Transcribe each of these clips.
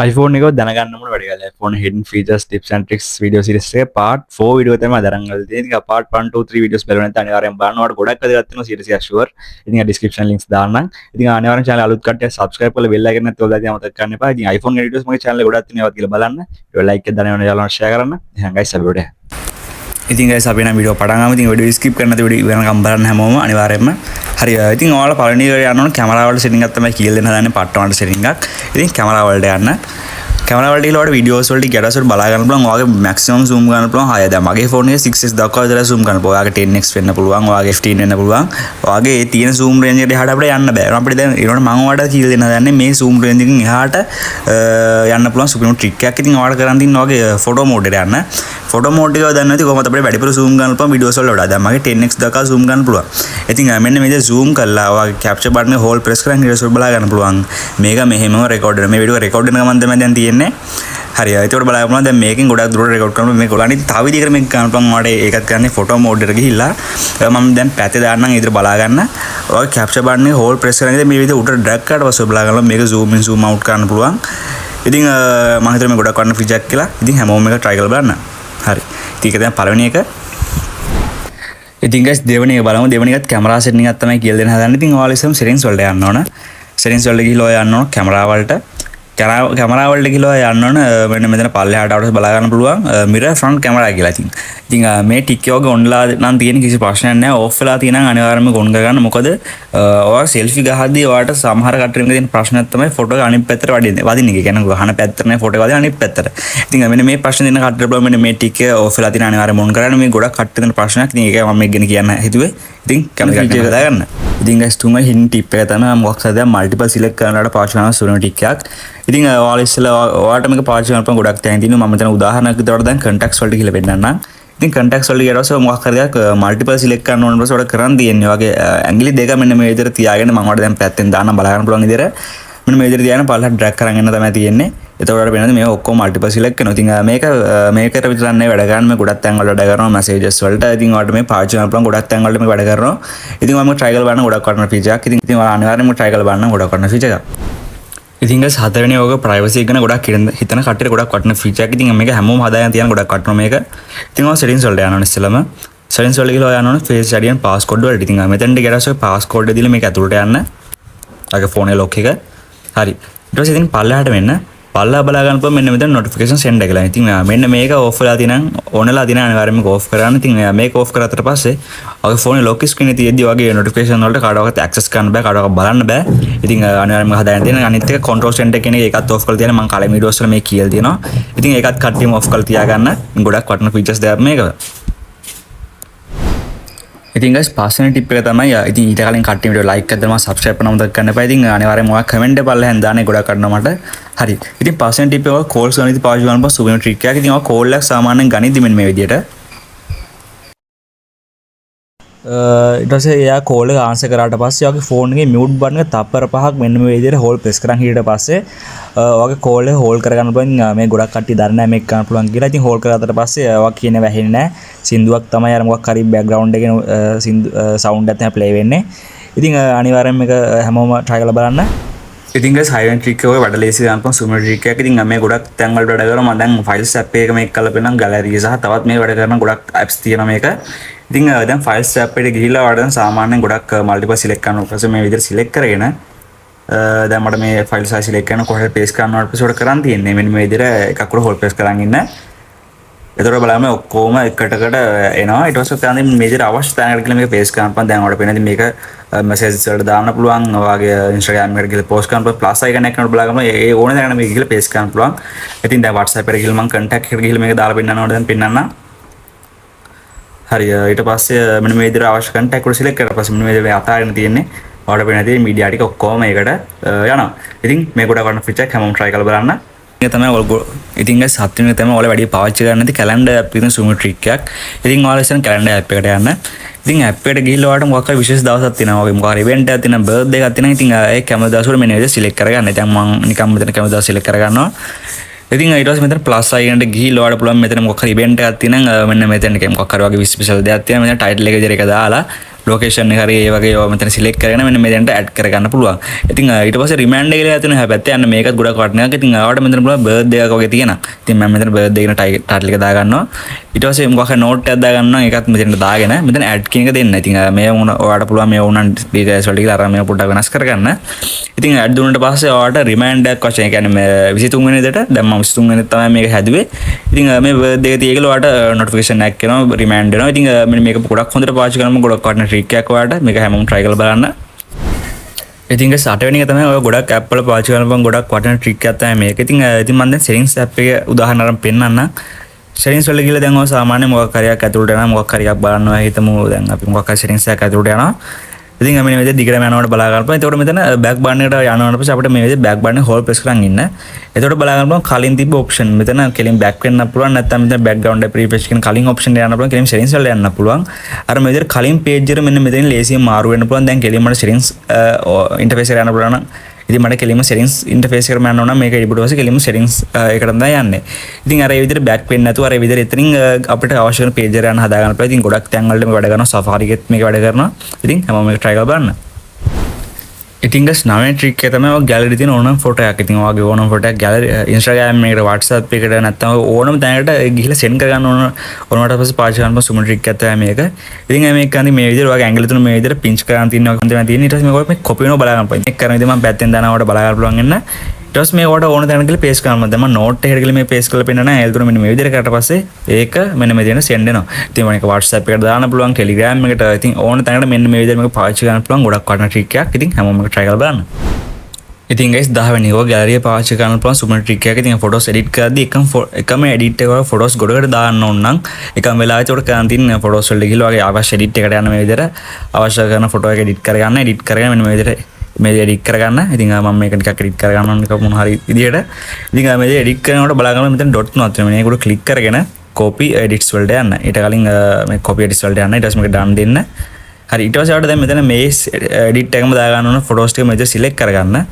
iPhone එක දැනගන්නම වැඩි කරලා iPhone hidden features tips and tricks video series එකේ part 4 වීඩියෝ තමයි අදරන් ගන්න තියෙන්නේ. ඉතින් part 1 2 3 videos බලන්න නැත්නම් අනිවාර්යෙන් බලන්න. ඔයාලට ගොඩක් වැදගත් වෙනවා series එක sure. ඉතින් description links දාන්නම්. ඉතින් අනිවාර්යෙන් channel අලුත් කට්ටිය subscribe කරලා bell icon එකත් ඔයාලා දාන්න මතක කරන්න එපා. ඉතින් iPhone ගැන videos මගේ channel එකේ ගොඩක් තියෙනවා කියලා බලන්න. ඒක like එක දාන්න යාළුවන්ට share කරන්න. එහෙනම් guys අපි උඩ ඉතින් guys අපි නම් වීඩියෝ පටන් ගමු. ඉතින් වීඩියෝ skip කරන්න නැති වීඩියෝ වෙනකම් බලන්න හැමෝම අනිවාර්යයෙන්ම. හරි. ඉතින් ඔයාලා පළවෙනි එක යන්න ඕන කැමරා වල setting එකක් තමයි කියලා දෙන්න හදන්නේ part 1 setting එකක්. ඉතින් කැමරා වලට යන්න. කැමරා වලට ගිහලා වීඩියෝස් වලට ගැටසොට බලා ගන්න පුළුවන්. ඔයාගේ maximum zoom ගන්න පුළුවන් 6. දැන් මගේ ෆෝන් එකේ 6x දක්වා විතර zoom කරන්න පුළුවන්. ඔයාගේ 10x වෙන්න පුළුවන්. ඔයාගේ 15 වෙන්න පුළුවන්. ඔයාගේ ඒ තියෙන zoom range එකට එහාට අපිට යන්න බෑ. අපිට දැන් ඊළඟට මම ඔයාලට කියලා දෙන්න හදන්නේ මේ zoom range එකකින් එහාට යන්න පුළුවන් සුපිරිම trick එකක්. ඉතින් ඔයාලට කරන් තියන්නේ ඔයාගේ photo mode එකට යන්න. photo mode එක දන්නේ නැති කොහොමද අපිට වැඩිපුර zoom ගන්න පුළුවන් videos වල වඩා. දැන් මගේ 10x දක්වා zoom ගන්න පුළුවන්. ඉතින් මෙන්න මේක zoom කරලා ඔයාගේ capture button එක hold press කරන් videos වල බලා ගන්න පුළුවන්. මේක මෙහෙමම record වෙන. මේ video record වෙන ගමන් තමයි දැන් තියෙන්නේ. හරි ඒකට බලන්න දැන් මේකෙන් ගොඩක් දුරට රෙකෝඩ් කරනවා මේ ගොල්ලන්ට තව විදිහකට මේක ගන්න පුළුවන් මට ඒකත් කරන්නේ ෆොටෝ මෝඩ් එකට ගිහිල්ලා මම දැන් පැත්තේ දාන්නම් ඊතර බලා ගන්න ඔය කැප්චර් බටන් එක හෝල්ඩ් ප්‍රෙස් කරගෙන මේ විදිහට උඩට ඩ්‍රැග් කරලා පස්සේ බලා ගන්නවා මේක zoom in zoom out කරන්න පුළුවන් ඉතින් මම හිතුවා මේ ගොඩක් වන්න ෆීචර් එකක් කියලා ඉතින් හැමෝම මේක try කරලා බලන්න හරි ඉතින් ඒක දැන් පළවෙනි එක ඉතින් guys දෙවෙනි එක බලමු දෙවෙනි එකත් කැමරා සෙටින් එකක් තමයි කියලා දෙන්න හදන්නේ ඉතින් ඔයාලා ඉස්සෙල්ලාම settings වලට යන්න ඕන settings වලට ගිහලා ඔය යන්න ඕන කැමරා වලට කැමරා වලට ගිහලා යන්න ඕන මෙන්න මෙතන පල්ලෙහාට අවුටස් බලා ගන්න පුළුවන් mirror front camera කියලා. ඉතින් මේ ටික් එක වගේ ඔන්ලා නම් තියෙන කිසි ප්‍රශ්නයක් නැහැ. ඔෆ් වෙලා තියෙනම් අනිවාර්යයෙන්ම ඔන් කරගන්න. මොකද ඔයා selfie ගහද්දී ඔයාට සමහර කට්ටියන්ගේ තියෙන ප්‍රශ්නයක් තමයි ෆොටෝ එක අනිත් පැත්තට වදින්න එක. කියන්නේ ගහන පැත්තට නේ ෆොටෝ එක වදින අනිත් පැත්තට. ඉතින් මෙන්න මේ ප්‍රශ්න දෙන කට්ටියට බලන්න මෙන්න මේ ටික ඔෆ් වෙලා තියෙන අනිවාර්යයෙන්ම ඔන් කරගන්න. මේ ගොඩක් කට්ටිය දෙන ප්‍රශ්නයක්. ඉතින් ඒක මම මේක ගැන කියන්න හිතුවේ. ඉතින් කැමරා ෆීචර් එක දාගන්න. ඉතින් guys තුන්වෙනි hidden tip එක තමයි මොකක්ද දැන් multiple select කරනකොට පාවිච්චි කරන සුළුම ටික් එකක්. ඉතින් ඔයාලා ඉස්සෙල්ලා ඔයාලට මේක පාවිච්චි කරනකොට ගොඩක් තැන් තියෙනවා. මම මෙතන උදාහරණයක් විදිහට දැන් contacts වලට ගිහලා පෙන්නන්නම්. ඉතින් contacts වලට ගියාට පස්සේ මොකක් හරි දෙයක් multiple select කරන්න ඕන ඊපස්සේ ඔයාලට කරන් තියෙන්නේ. ඔයාගේ ඇඟිලි දෙක මෙන්න මේ විදිහට තියාගෙන මම ඔයාලට දැන් පැත්තෙන් දාන්න බලා ගන්න පුළුවන් විදිහට මෙන්න මේ විදිහට තියාගෙන පල්ලෙහාට drag කරන් එන්න තමයි තියෙන්නේ. එතකොට ඔයාලට වෙනද මේ ඔක්කොම multiple select කරනවා. ඉතින් මේකට විතරක් නෙවෙයි වැඩ ගන්න මේ ගොඩක් තැන් වල වැඩ කරනවා messages වලට. ඉතින් ඔයාලට මේ පාවිච්චි කරන්න පුළුවන් ගොඩක් තැන් වලට මේක වැඩ කරනවා. ඉතින් මම try කරලා බලන්න ගොඩක් වටින feature එකක්. ඉතින් ඔයාලා අනිවාර්යෙන්ම try කරලා බලන්න ගොඩක් වටින feature එකක්. ඉතින් guys හතරවෙනි ඕක privacy එක ගැන ගොඩක් හිතන කට්ටියට ගොඩක් වටින feature එකක්. ඉතින් මේක හැමෝම හදාගෙන තියන ගොඩක් වටිනවා මේක. ඉතින් ඔය settings වලට යනවා ඉස්සෙල්ලාම. settings වලට ගිහලා යනවා face ID and passcode වලට. ඉතින් මෙතනට ගිහලා ඔය passcode එක දීලා මේක ඇතුළට යන්න. ඔයාගේ phone එක lock එක. හරි. ඊට පස්සේ ඉතින් පල්ලෙහාට මෙන්න පල්ලා බලා ගන්න පුළුවන් මෙන්න මෙතන notification send එකලා. ඉතින් මෙන්න මේක off වෙලා තියෙනම් ඕනලා තියෙන අනිවාර්යයෙන්ම off කරන්න. ඉතින් මේක off කරාට පස්සේ ඔයාගේ phone lock screen එකේ තියෙද්දි ඔයාගේ notification වලට කාටවත් access කරන්න බෑ, කාටවත් බලන්න බෑ. ඉතින් අනිවාර්යයෙන්ම හදාගෙන තියෙන අනිත් එක control center කියන එක ඒකත් off කරලා තියෙන මම කලින් videos වල මේ කියලා තියෙනවා. ඉතින් ඒකත් කට්ටියම off කරලා තියාගන්න. ගොඩක් වටින features දෙයක් මේක. ඉතින් guys පස්වෙනි tip එක තමයි ඉතින් ඊට කලින් කට්ටිය වීඩියෝ like එකක් දාලා subscribe කරන්න මතක කරන්න එපා. ඉතින් අනිවාර්යයෙන්ම ඔයා comment එක පල්ලෙහෙන් දාන්නේ ගොඩක් කරනවා මට. හරි. ඉතින් පස්වෙනි tip එක ඔය calls ගනිද්දී පාවිච්චි කරනකොට සුබින trick එකක්. ඉතින් ඔය call එකක් සාමාන්‍යයෙන් ගනිද්දී මෙන්න මේ විදියට. ඊට පස්සේ එයා call එක answer කරාට පස්සේ ඔයාගේ phone එකේ mute button එක තප්පර 5ක් මෙන්න මේ විදියට hold press කරන් හිටියට පස්සේ ඔයාගේ call එක hold කරගන්න පුළුවන්. මේ ගොඩක් කට්ටිය දන්නේ නැහැ මේක කරන්න පුළුවන් කියලා. ඉතින් hold කරාට පස්සේ ඔයා කියන්නේ වැහෙන්නේ නැහැ. සින්දුවක් තමයි අර මොකක් හරි background එකේ sound එකක් තමයි play වෙන්නේ. ඉතින් අනිවාර්යෙන් මේක හැමෝම try කරලා බලන්න. ඉතින් guys silent trick එක ඔය වැඩ ලේසි ගන්න පුළුවන් සුමර් trick එකක්. ඉතින් මේ ගොඩක් තැන් වලට වැඩ කරනවා. මම දැන් files app එක මේක කරලා පෙන්නන gallery සහ තවත් මේ වැඩ කරන ගොඩක් apps තියෙනවා මේක. ඉතින් දැන් files app එකට ගිහිල්ලා ඔයාලා දැන් සාමාන්‍යයෙන් ගොඩක් multiple select කරනවා. ඊට පස්සේ මේ විදිහට select කරගෙන දැන් මට මේ file size select කරන කොහෙද paste කරනවට පස්සේ උඩ කරන් තියෙන්නේ. මෙන්න මේ විදිහට එකක් උඩ hold press කරන් ඉන්න. එතකොට බලන්න ඔක්කොම එකටකට එනවා. ඊට පස්සේ තමයි මේ විදිහට අවශ්‍ය තැනකට ගිහලා මේක paste කරන්න පුළුවන්. දැන් ඔයාලට පේනදී මේක messages වලට දාන්න පුළුවන්. ඔයාගේ Instagram එකට ගිහලා post කරන්න පුළුවන්. plus icon එකක් නෝට බලාගන්න ඒ ඕන තැනකට මේක ගිහලා paste කරන්න පුළුවන්. ඉතින් දැන් WhatsApp එකට ගිහලා මම contact එකට ගිහලා මේක දාලා පෙන්නනවා දැන් පෙන්නන්න. හරි ඊට පස්සේ මෙන්න මේ විදිහට අවශ්‍ය contact වල select කරලා පස්සේ මෙන්න මේ විදිහට අතාරින්න තියෙන්නේ. ඔයාලට පේන දේ media ටික ඔක්කොම මේකට යනවා. ඉතින් මේ ගොඩක් වටින feature එක හැමෝම try කරලා බලන්න. ඒක තමයි ඔයගොල්ලෝ ඉතින් guys හත්වෙනි එක තමයි ඔයාලා වැඩි පාවිච්චි කරන්න නැති calendar app එකේ සුමු trick එකක්. ඉතින් ඔයාලා ඉතින් calendar app එකට යන්න. ඉතින් app එකට ගිහිල්ලා ඔයාලට මොකක් හරි විශේෂ දවසක් තියෙනවා. වගේ මොකක් හරි event එකක් තියෙනවා, birthday එකක් තියෙනවා. ඉතින් ඒ කැමති දවස් වල මෙන්න විදිහට select කරගන්න. දැන් මම නිකන් මෙතන කැමති දවස් select කරගන්නවා. ඉතින් ඊට පස්සේ මෙතන plus icon එකට ගිහිල්ලා ඔයාලට පුළුවන් මෙතන මොකක් හරි event එකක් තියෙනවා. මෙන්න මෙතන මොකක් හරි වගේ special දෙයක් තියෙනවා. මෙතන title එක විදිහට එක දාලා ලොකේෂන් එක හරි ඒ වගේ ඒවා මෙතන සිලෙක්ට් කරගෙන මෙන්න මෙතනට ඇඩ් කරගන්න පුළුවන්. ඉතින් ඊට පස්සේ රිමයින්ඩර් එක කියලා තියෙන හැබැයි යන්න මේකත් ගොඩක් වටිනවා. ඉතින් ආවට මෙතන පුළුවන් බර්ත්ඩේ එකක් වගේ තියෙනවා. ඉතින් මම මෙතන බර්ත්ඩේ කියන ටයිටල් එක දාගන්නවා. ඊට පස්සේ මොකක් හරි නෝට් එකක් දාගන්නවා. ඒකත් මෙතනට දාගෙන මෙතන ඇඩ් කියන එක දෙන්න. ඉතින් මේ ඔයාලට පුළුවන් මේ උනන් ඩීටේල්ස් වලට ගිහලා අර මේ පොඩ්ඩක් වෙනස් කරගන්න. ඉතින් ඇඩ් දුන්නාට පස්සේ ඔයාලට රිමයින්ඩර් එකක් වශයෙන් කියන්නේ මේ 23 වෙනිදාට දැන් මම 23 වෙනිදා තමයි මේක හැදුවේ. ඉතින් මේ බර්ත්ඩේ එක තියේකල ඔයාලට නොටිෆිකේෂන් එකක් එනවා රිමයින්ඩ් වෙනවා. ඉතින් මෙන්න මේක ගොඩක් හොඳට පාවිච්චි කරනම ගොඩක් වටින ට්‍රික් එකක් ඔයාලට. මේක හැමෝම try කරලා බලන්න. ඉතින් guys 8 වෙනි එක තමයි ඔය ගොඩක් app වල පාවිච්චි කරනම ගොඩක් වටින ට්‍රික් එකක් තමයි මේක. ඉතින් මම දැන් settings app එක උදාහරණ අරන් පෙන්නන්න. settings වල ගිහලා දැන් ඔය සාමාන්‍ය මොකක් හරි එකක් ඇතුළට යනවා මොකක් හරි එකක් බලනවා හිතමු දැන් අපි මොකක් හරි settings එකක් ඇතුළට යනවා. ඉතින් අපි මේ විදිහට දිගටම යනකොට බලා ගන්න පුළුවන්. එතකොට මෙතන back button එකට යනකොට පස්සේ අපිට මේ විදිහට back button hold press කරන් ඉන්න. එතකොට බලා ගන්න පුළුවන් කලින් තිබ්බ option මෙතන කෙලින් back වෙන්න පුළුවන්. නැත්නම් මෙතන background එක pre-press කරන කලින් option එක යන්න පුළුවන්. කෙලින් settings වල යන්න පුළුවන්. අර මේ විදිහට කලින් page එක මෙන්න මෙතන ලේසියෙන් මාරු වෙන්න පුළුවන්. දැන් කෙලින් මට settings interface එකට යන්න පුළුවන් නම් ඉතින් මට කෙලින්ම settings interface එකට යන්න ඕන නම් මේක ඊට පස්සේ කෙලින්ම settings එකට තමයි යන්නේ. ඉතින් අර ඒ විදිහට back වෙන්නේ නැතුව අර ඒ විදිහට එතනින් අපිට අවශ්‍ය වෙන page එක යන හදා ගන්න පුළුවන්. ඉතින් ගොඩක් තැන් වලට මේක වැඩ කරනවා. Safari එකෙත් මේක වැඩ කරනවා. ඉතින් හැමෝම මේක try කරලා බලන්න. ඉතින් guys 9 trick එක තමයි ඔය gallery තියෙන ඕනම photo එකක්. ඉතින් ඔයගේ ඕනම photo එකක් gallery Instagram එකකට WhatsApp එකට නැත්නම් ඕනම තැනකට ගිහලා send කරගන්න ඕනවට පස්සේ පාවිච්චි කරන්න සුමු trick එකක් තමයි මේක. ඉතින් මේක අන්ති මේ විදිහට ඔයගේ ඇඟිලි තුන මේ විදිහට pinch කරන් තියෙනවා තමයි තියෙන්නේ. ඊට පස්සේ මේක copy වෙනවා බලා ගන්න පුළුවන්. මේක කරන විදිහ මම පැත්තෙන් දානවට බලා ගන්න පුළුවන් වෙන. ඊට පස්සේ මේකට ඕන තැනකට ගිහලා paste කරනවා. දැන් මම note එකකට ගිහලා මේ paste කරලා පෙන්නන ඇඟිලි තුන මෙන්න මේ විදිහට කරලා පස්සේ ඒක මෙන්න මේ විදිහට send වෙනවා. ඉතින් මම මේක WhatsApp එකට දාන්න පුළුවන් Telegram එකට. ඉතින් ඕන තැනකට මෙන්න මේ විදිහට මේක පාවිච්චි කරන්න පුළුවන්. ගොඩක් වටින trick එකක්. ඉතින් හැමෝම මේක try කරලා බලන්න. ඉතින් guys 10 වෙනි එක gallery එක පාවිච්චි කරන්න පුළුවන් සුපර් ට්‍රික් එකක්. ඉතින් photos edit කරද්දී එකම edit එක වල photos ගොඩකට දාන්න ඕන නම් එකම වෙලාවට උඩ කරන් තියෙන photos වලට ගිහලා වගේ අවශ්‍ය edit එකට යන මේ විදිහට අවශ්‍ය කරන photo එක edit කරගන්න මෙන්න මේ විදිහට මේ edit කරගන්න. ඉතින් මම මේක ටිකක් edit කරගන්න ඕන එක මොන හරි විදිහට. ඉතින් මේ edit කරනකොට බලා ගන්න මෙතන dot තුනක් තියෙනවා. මේක උඩ click කරගෙන copy edits වලට යන්න. ඊට කලින් මේ copy edits වලට යන්න. ඊට පස්සේ මේක done දෙන්න. හරි ඊට පස්සේ ආවට දැන් මෙතන මේ edit එකම දා ගන්න ඕන photos ටික මෙතන select කරගන්න.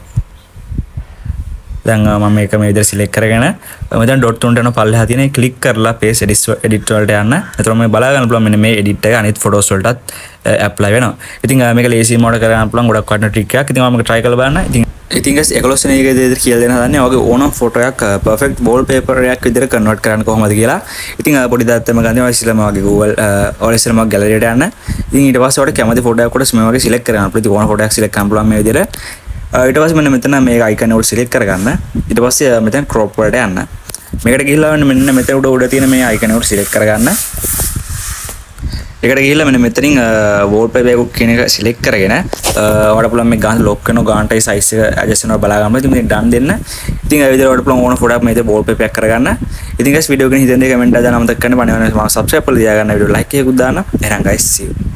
දැන් මම මේක මේ විදිහට select කරගෙන මෙතන dot තුනට යන පල්ලෙහා තියෙන click කරලා paste edit වලට යන්න. එතකොට මේ බලා ගන්න පුළුවන් මෙන්න මේ edit එක අනිත් photos වලටත් apply වෙනවා. ඉතින් මේක ලේසියෙන් මොඩ කරගන්න පුළුවන් ගොඩක් වටින trick එකක්. ඉතින් මම මේක try කරලා බලන්න. ඉතින් guys 11 වෙනි එකේදී කියලා දෙන්න හදන්නේ ඔයගේ ඕනම photo එකක් perfect wallpaper එකක් විදිහට convert කරන්න කොහොමද කියලා. ඉතින් පොඩි දාත්තම ගන්න ඔය ඉස්සෙල්ලාම ඔයගේ Google ඔය ඉස්සෙල්ලාම gallery එකට යන්න. ඉතින් ඊට පස්සේ ඔයාලට කැමති photo එකක් උඩ මේ වගේ select කරගන්න. අපිට ඕන photo එකක් select කරන්න පුළුවන් මේ විදිහට. ඊට පස්සේ මෙන්න මෙතන මේක icon එක උඩ select කරගන්න. ඊට පස්සේ මෙතන crop වලට යන්න. මේකට ගිහිල්ලා මෙන්න මෙතන උඩ තියෙන මේ icon එක උඩ select කරගන්න. ඒකට ගිහිල්ලා මෙන්න මෙතනින් wallpaper එක කියන එක select කරගෙන ඔයාලට පුළුවන් මේ ගාන lock කරන ගානටයි size එක adjust කරනවා බලා ගන්න. ඉතින් මේක done දෙන්න. ඉතින් ඒ විදිහට ඔයාලට පුළුවන් ඕන photo එකක් මේ විදිහට wallpaper එකක් කරගන්න. ඉතින් guys video එක ගැන හිතන්නේ comment එක දාන්න අමතක කරන්න. බණවන subscribe කරලා තියාගන්න. video like එකකුත් දාන්න. එහෙනම් guys see you.